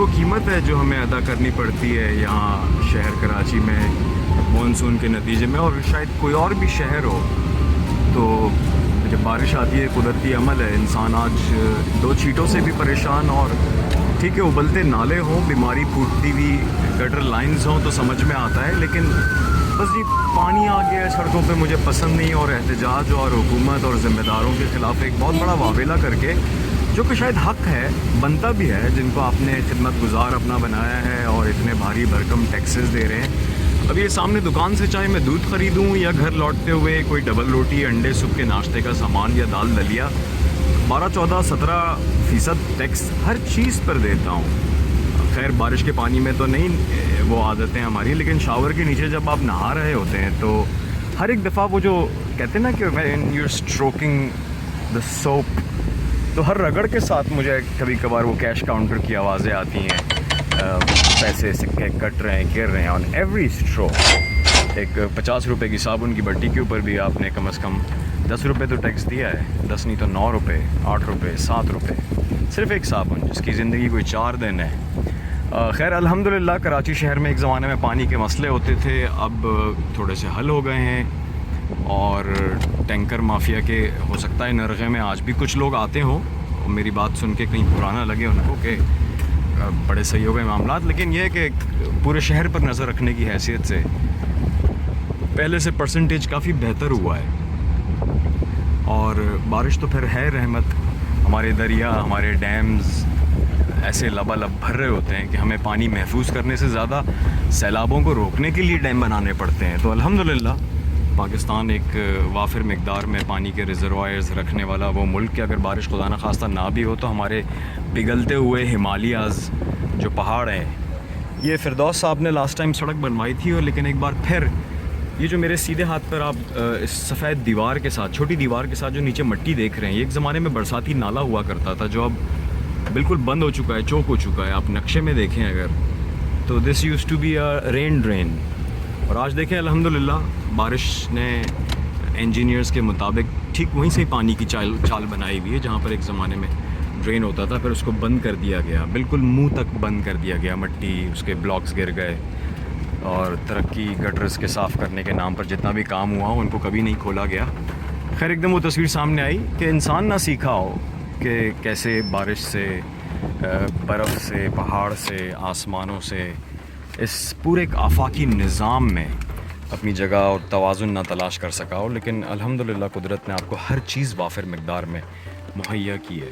وہ قیمت ہے جو ہمیں ادا کرنی پڑتی ہے یہاں شہر کراچی میں مانسون کے نتیجے میں، اور شاید کوئی اور بھی شہر ہو تو جب بارش آتی ہے قدرتی عمل ہے، انسان آج دو چھینٹوں سے بھی پریشان، اور ٹھیک ہے ابلتے نالے ہوں، بیماری پھوٹتی ہوئی گٹر لائنز ہوں تو سمجھ میں آتا ہے، لیکن بس جی پانی آ گیا ہے سڑکوں پہ مجھے پسند نہیں، اور احتجاج اور حکومت اور ذمہ داروں کے خلاف ایک بہت بڑا واویلا کر کے، جو کہ شاید حق ہے، بنتا بھی ہے، جن کو آپ نے خدمت گزار اپنا بنایا ہے اور اتنے بھاری بھرکم ٹیکسز دے رہے ہیں۔ اب یہ سامنے دکان سے چاہے میں دودھ خریدوں یا گھر لوٹتے ہوئے کوئی ڈبل روٹی، انڈے، صبح کے ناشتے کا سامان یا دال دلیا، 12 14 17% ٹیکس ہر چیز پر دیتا ہوں۔ خیر بارش کے پانی میں تو نہیں وہ عادتیں ہماری، لیکن شاور کے نیچے جب آپ نہا رہے ہوتے ہیں تو ہر ایک دفعہ وہ جو کہتے ہیں نا کہ when you're stroking the soap، تو ہر رگڑ کے ساتھ مجھے کبھی کبھار وہ کیش کاؤنٹر کی آوازیں آتی ہیں، پیسے سکے کٹ رہے ہیں، گر رہے ہیں آن ایوری اسٹروک۔ ایک 50 روپے کی صابن کی بٹی کے اوپر بھی آپ نے کم از کم 10 روپے تو ٹیکس دیا ہے، 10 نہیں تو 9 روپے، 8 روپے، 7 روپے، صرف ایک صابن جس کی زندگی کوئی 4 دن ہے۔ خیر الحمدللہ کراچی شہر میں ایک زمانے میں پانی کے مسئلے ہوتے تھے، اب تھوڑے سے حل ہو گئے ہیں، اور ٹینکر مافیا کے ہو سکتا ہے نرغے میں آج بھی کچھ لوگ آتے ہوں، میری بات سن کے کہیں پرانا لگے ان کو کہ بڑے صحیح ہو گئے معاملات، لیکن یہ ہے کہ پورے شہر پر نظر رکھنے کی حیثیت سے پہلے سے پرسنٹیج کافی بہتر ہوا ہے، اور بارش تو پھر ہے رحمت۔ ہمارے دریا، ہمارے ڈیمز ایسے لبالب بھر رہے ہوتے ہیں کہ ہمیں پانی محفوظ کرنے سے زیادہ سیلابوں کو روکنے کے لیے ڈیم بنانے پڑتے ہیں۔ تو الحمدللہ پاکستان ایک وافر مقدار میں پانی کے ریزروائرز رکھنے والا وہ ملک کہ اگر بارش خدا نخواستہ نہ بھی ہو تو ہمارے پگھلتے ہوئے ہمالیاز جو پہاڑ ہیں، یہ فردوس صاحب نے لاسٹ ٹائم سڑک بنوائی تھی، اور لیکن ایک بار پھر یہ جو میرے سیدھے ہاتھ پر آپ اس سفید دیوار کے ساتھ، چھوٹی دیوار کے ساتھ جو نیچے مٹی دیکھ رہے ہیں، یہ ایک زمانے میں برساتی نالا ہوا کرتا تھا جو اب بالکل بند ہو چکا ہے، چوک ہو چکا ہے۔ آپ نقشے میں دیکھیں اگر تو this use to be a rain drain, اور آج دیکھیں الحمدللہ بارش نے انجینئرز کے مطابق ٹھیک وہیں سے پانی کی چال بنائی ہوئی ہے، جہاں پر ایک زمانے میں ڈرین ہوتا تھا، پھر اس کو بند کر دیا گیا، بالکل منہ تک بند کر دیا گیا، مٹی اس کے بلاکس گر گئے، اور ترقی گٹرز کے صاف کرنے کے نام پر جتنا بھی کام ہوا ان کو کبھی نہیں کھولا گیا۔ خیر ایک دم وہ تصویر سامنے آئی کہ انسان نہ سیکھا ہو کہ کیسے بارش سے، برف سے، پہاڑ سے، آسمانوں سے، اس پورے ایک آفاقی نظام میں اپنی جگہ اور توازن نہ تلاش کر سکا ہو، لیکن الحمدللہ قدرت نے آپ کو ہر چیز وافر مقدار میں مہیا کی ہے۔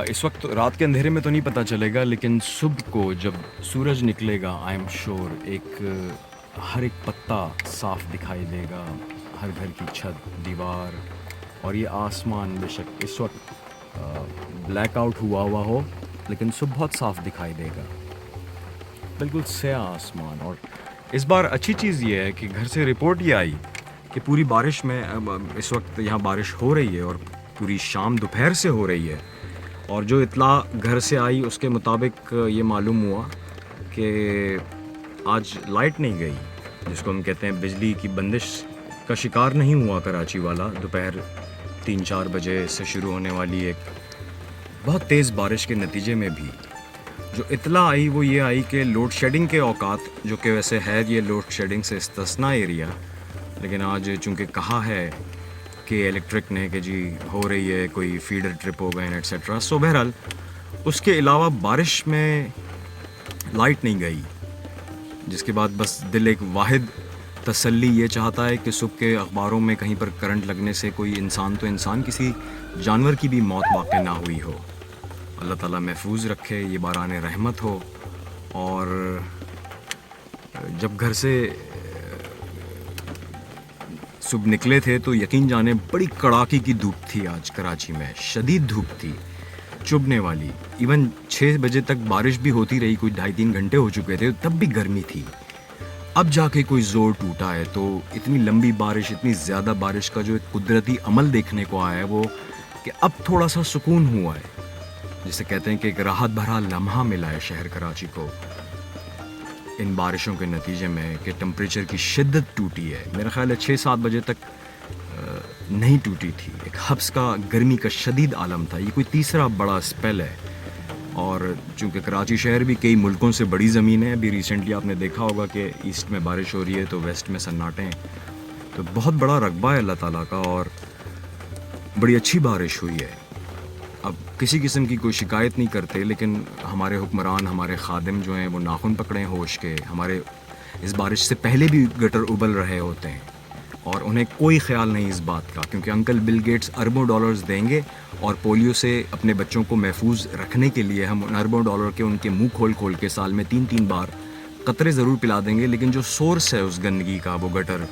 اس وقت رات کے اندھیرے میں تو نہیں پتہ چلے گا، لیکن صبح کو جب سورج نکلے گا آئی ایم شور ہر ایک پتا صاف دکھائی دے گا، ہر گھر کی چھت، دیوار، اور یہ آسمان بے شک اس وقت بلیک آؤٹ ہوا ہو، لیکن صبح بہت صاف دکھائی دے گا، بالکل سیاہ آسمان۔ اور اس بار اچھی چیز یہ ہے کہ گھر سے رپورٹ یہ آئی کہ پوری بارش میں اس وقت یہاں بارش ہو رہی ہے، اور پوری شام دوپہر سے ہو رہی ہے، اور جو اطلاع گھر سے آئی اس کے مطابق یہ معلوم ہوا کہ آج لائٹ نہیں گئی، جس کو ہم کہتے ہیں بجلی کی بندش کا شکار نہیں ہوا کراچی والا۔ دوپہر 3-4 بجے سے شروع ہونے والی ایک بہت تیز بارش کے نتیجے میں بھی جو اطلاع آئی وہ یہ آئی کہ لوڈ شیڈنگ کے اوقات، جو کہ ویسے ہے یہ لوڈ شیڈنگ سے استثناء ایریا، لیکن آج چونکہ کہا ہے کہ الیکٹرک نے کہ جی ہو رہی ہے، کوئی فیڈر ٹرپ ہو گئے ہیں ایٹسیٹرا، سو بہرحال اس کے علاوہ بارش میں لائٹ نہیں گئی، جس کے بعد بس دل ایک واحد تسلی یہ چاہتا ہے کہ صبح کے اخباروں میں کہیں پر کرنٹ لگنے سے کوئی انسان تو انسان، کسی جانور کی بھی موت واقع نہ ہوئی ہو۔ اللہ تعالیٰ محفوظ رکھے، یہ باران رحمت ہو۔ اور جب گھر سے صبح نکلے تھے تو یقین جانے بڑی کڑاکی کی دھوپ تھی آج کراچی میں، شدید دھوپ تھی، چبھنے والی۔ ایون 6 بجے تک بارش بھی ہوتی رہی، کوئی 2.5-3 گھنٹے ہو چکے تھے، تب بھی گرمی تھی۔ اب جا کے کوئی زور ٹوٹا ہے، تو اتنی لمبی بارش، اتنی زیادہ بارش کا جو ایک قدرتی عمل دیکھنے کو آیا ہے وہ کہ اب تھوڑا سا سکون ہوا ہے، جسے کہتے ہیں کہ ایک راحت بھرا لمحہ ملا ہے شہر کراچی کو ان بارشوں کے نتیجے میں، کہ ٹمپریچر کی شدت ٹوٹی ہے۔ میرا خیال ہے 6-7 بجے تک نہیں ٹوٹی تھی، ایک حبس کا، گرمی کا شدید عالم تھا۔ یہ کوئی تیسرا بڑا اسپیل ہے، اور چونکہ کراچی شہر بھی کئی ملکوں سے بڑی زمین ہے، ابھی ریسنٹلی آپ نے دیکھا ہوگا کہ ایسٹ میں بارش ہو رہی ہے تو ویسٹ میں سناٹے ہیں، تو بہت بڑا رقبہ ہے اللہ تعالیٰ کا اور بڑی اچھی بارش ہوئی ہے. اب کسی قسم کی کوئی شکایت نہیں کرتے، لیکن ہمارے حکمران، ہمارے خادم جو ہیں وہ ناخن پکڑے ہیں ہوش کے. ہمارے اس بارش سے پہلے بھی گٹر ابل رہے ہوتے ہیں اور انہیں کوئی خیال نہیں اس بات کا، کیونکہ انکل بل گیٹس اربوں ڈالرز دیں گے اور پولیو سے اپنے بچوں کو محفوظ رکھنے کے لیے ہم ان اربوں ڈالر کے ان کے منہ کھول کھول کے سال میں 3 بار قطرے ضرور پلا دیں گے. لیکن جو سورس ہے اس گندگی کا، وہ گٹر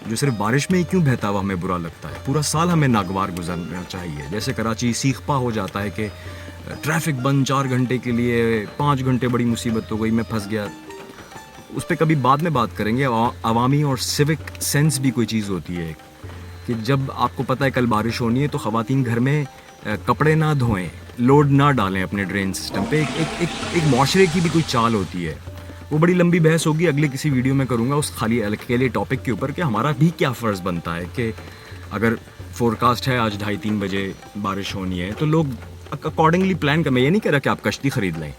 جو صرف بارش میں ہی کیوں بہتا ہوا ہمیں برا لگتا ہے، پورا سال ہمیں ناگوار گزرنا چاہیے. جیسے کراچی سیخ پا ہو جاتا ہے کہ ٹریفک بند 4 گھنٹے کے لیے، 5 گھنٹے بڑی مصیبت ہو گئی، میں پھنس گیا. اس پہ کبھی بعد میں بات کریں گے. عوامی اور سیوک سینس بھی کوئی چیز ہوتی ہے کہ جب آپ کو پتہ ہے کل بارش ہونی ہے تو خواتین گھر میں کپڑے نہ دھوئیں، لوڈ نہ ڈالیں اپنے ڈرین سسٹم پہ. ایک معاشرے کی بھی کوئی چال ہوتی ہے. وہ بڑی لمبی بحث ہوگی، اگلے کسی ویڈیو میں کروں گا اس خالی اکیلے ٹاپک کے اوپر کہ ہمارا بھی کیا فرض بنتا ہے کہ اگر فورکاسٹ ہے آج 2:30-3 بجے بارش ہونی ہے تو لوگ اکارڈنگلی پلان کریں. میں یہ نہیں کہہ رہا کہ آپ کشتی خرید لیں،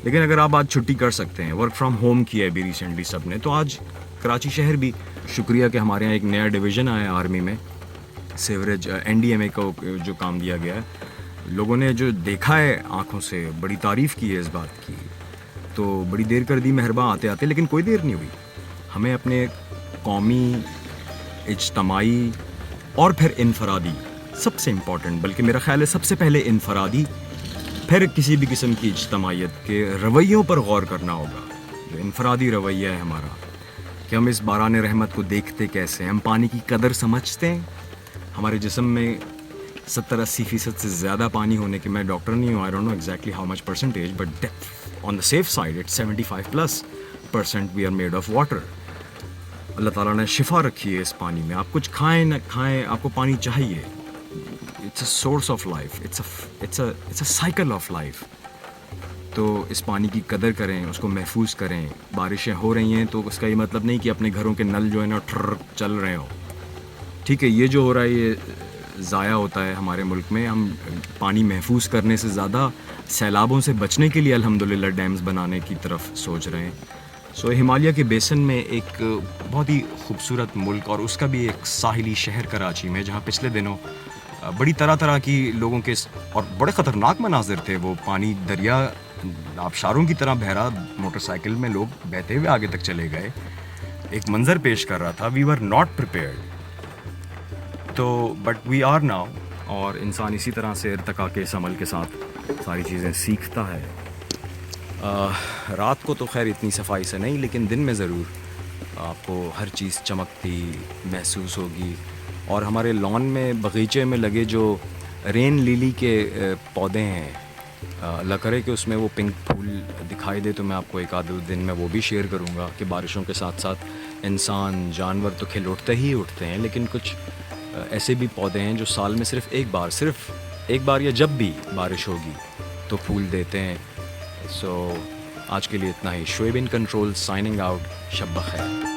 لیکن اگر آپ آج چھٹی کر سکتے ہیں، ورک فرام ہوم کیا ہے بھی ریسنٹلی سب نے، تو آج کراچی شہر بھی شکریہ کہ ہمارے یہاں ایک نیا ڈویژن آیا ہے آرمی میں، سیوریج NDMA کو جو کام دیا گیا ہے. لوگوں نے جو دیکھا ہے آنکھوں سے بڑی تعریف کی ہے اس بات کی، تو بڑی دیر کر دی مہرباں آتے آتے، لیکن کوئی دیر نہیں ہوئی. ہمیں اپنے قومی، اجتماعی اور پھر انفرادی، سب سے امپورٹنٹ، بلکہ میرا خیال ہے سب سے پہلے انفرادی پھر کسی بھی قسم کی اجتماعیت کے رویوں پر غور کرنا ہوگا. جو انفرادی رویہ ہے ہمارا کہ ہم اس باران رحمت کو دیکھتے کیسے ہیں، ہم پانی کی قدر سمجھتے ہیں. ہمارے جسم میں 70-80% سے زیادہ پانی ہونے کے، میں ڈاکٹر نہیں ہوں، I don't know exactly how much percentage, but on the safe side it's 75+% we are made of water. اللہ تعالیٰ نے شفا رکھی ہے اس پانی میں. آپ کچھ کھائیں نہ کھائیں، آپ کو پانی چاہیے. It's a source of life. It's a cycle of life. تو اس پانی کی قدر کریں، اس کو محفوظ کریں. بارشیں ہو رہی ہیں تو اس کا یہ مطلب نہیں کہ اپنے گھروں کے نل جو ہے نا ٹھر چل رہے ہوں. ٹھیک ہے، یہ جو ہو رہا ہے یہ ضائع ہوتا ہے ہمارے ملک میں. ہم پانی محفوظ کرنے سے زیادہ سیلابوں سے بچنے کے لیے الحمدللہ ڈیمز بنانے کی طرف سوچ رہے ہیں. سو ہمالیہ کے بیسن میں ایک بہت ہی خوبصورت ملک اور اس کا بھی ایک ساحلی شہر کراچی میں، جہاں پچھلے دنوں بڑی طرح کی لوگوں کے اور بڑے خطرناک مناظر تھے. وہ پانی دریا آبشاروں کی طرح بہہ رہا، موٹر سائیکل میں لوگ بہتے ہوئے آگے تک چلے گئے. ایک منظر پیش کر رہا تھا. وی ور ناٹ پریپیئرڈ. تو بٹ وی آر ناؤ. اور انسان اسی طرح سے ارتقاء کے اس عمل کے ساتھ ساری چیزیں سیکھتا ہے. رات کو تو خیر اتنی صفائی سے نہیں، لیکن دن میں ضرور آپ کو ہر چیز چمکتی محسوس ہوگی. اور ہمارے لان میں، باغیچے میں لگے جو رین لیلی کے پودے ہیں، اللہ کرے کہ اس میں وہ پنک پھول دکھائی دے تو میں آپ کو ایک آدھ دن میں وہ بھی شیئر کروں گا کہ بارشوں کے ساتھ ساتھ انسان، جانور تو کھل اٹھتے ہی اٹھتے ہیں، لیکن کچھ ایسے بھی پودے ہیں جو سال میں صرف ایک بار یا جب بھی بارش ہوگی تو پھول دیتے ہیں. سو آج کے لیے اتنا ہی. شعیب ان کنٹرول سائننگ آؤٹ. شب بخیر.